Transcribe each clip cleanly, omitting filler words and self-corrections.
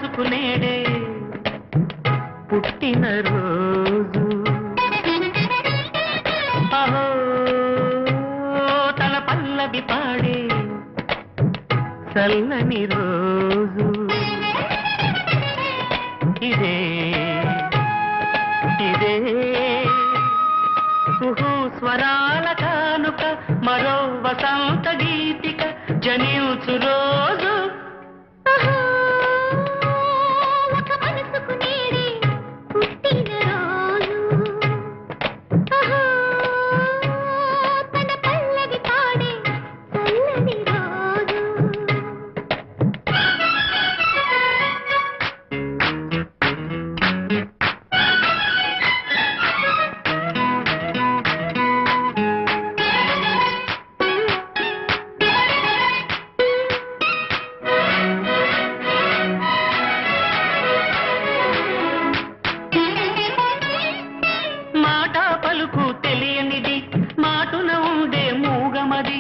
మనసుకు నేడే పుట్టిన రోజు అహో తన పల్లవి పాడే చల్లని రోజు ఇదే ఇదే కుహు స్వరాల కానుక మరో వసంత గీతిక జనించు రోజు ఒక మనసుకు నేడే పుట్టిన రోజు తన పల్లవి పాడే చల్లని రోజు తెలియనిది మాటున ఉండే మూగమది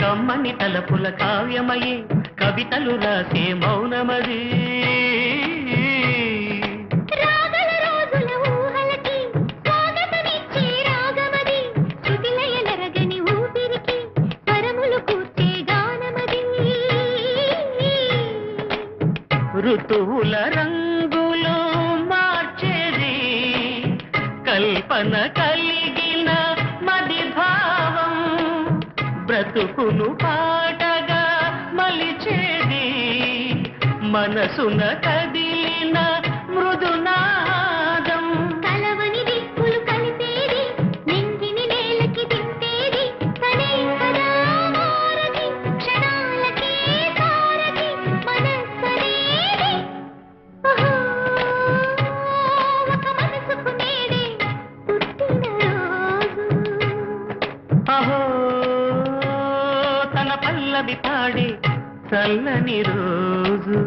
కమ్మని తలపుల కావ్యమయే కవితలు రాసే మౌనమది రాగల రోజుల ఊహలకి స్వాగతమిచ్చే రాగమది శృతిలయ నరగని ఊపిరికి పరములు కూర్చే గానమది ఋతువుల రంగులు మార్చేది కల్పన కలిగిన మది భావం బ్రతుకును పాటగా మలిచేది మనసున కదిలిన మృదునాదం కలవని దిక్కులు కలిపేది నింగిని నేలకి దింపేది తనే కదా మారది క్షణాలకే సారది మనస్సనేది ఒక మనసుకు నేడే పుట్టిన రోజు అహో తన పల్లవి పాడే చల్లని రోజు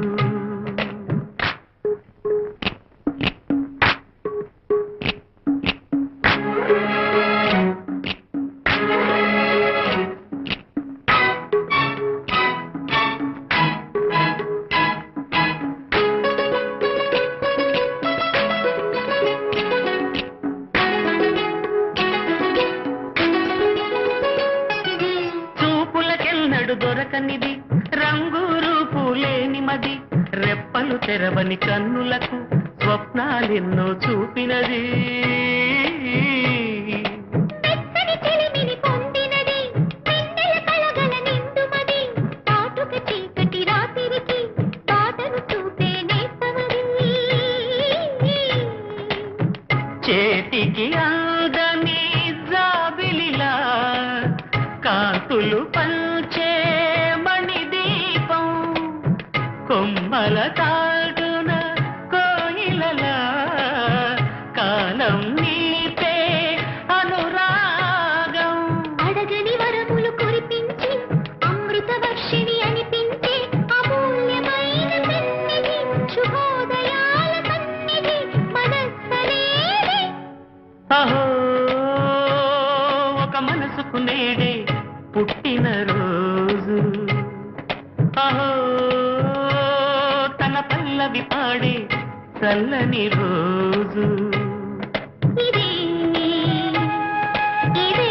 దొరకనిది రంగు రూపు లేని మది రెప్పలు తెరవని కన్నులకు స్వప్నాలెన్నో చూపినది చేతికి అందని జాబిలిలా కాంతులు పంచే మణిదీపం కొమ్మల తాడున కోయిలలా కాలం నీపే అనురాగం అడగని వరములు కురిపించి అమృత వర్షిణి అనిపించే అమూల్యమైన సన్నిధి శుభోదయాల సన్నిధి మనస్సనేది అహో ఒక మనసుకు నేడే పుట్టిన రోజు అహో తన పల్లవి పాడే చల్లని రోజు ఇదే ఇదే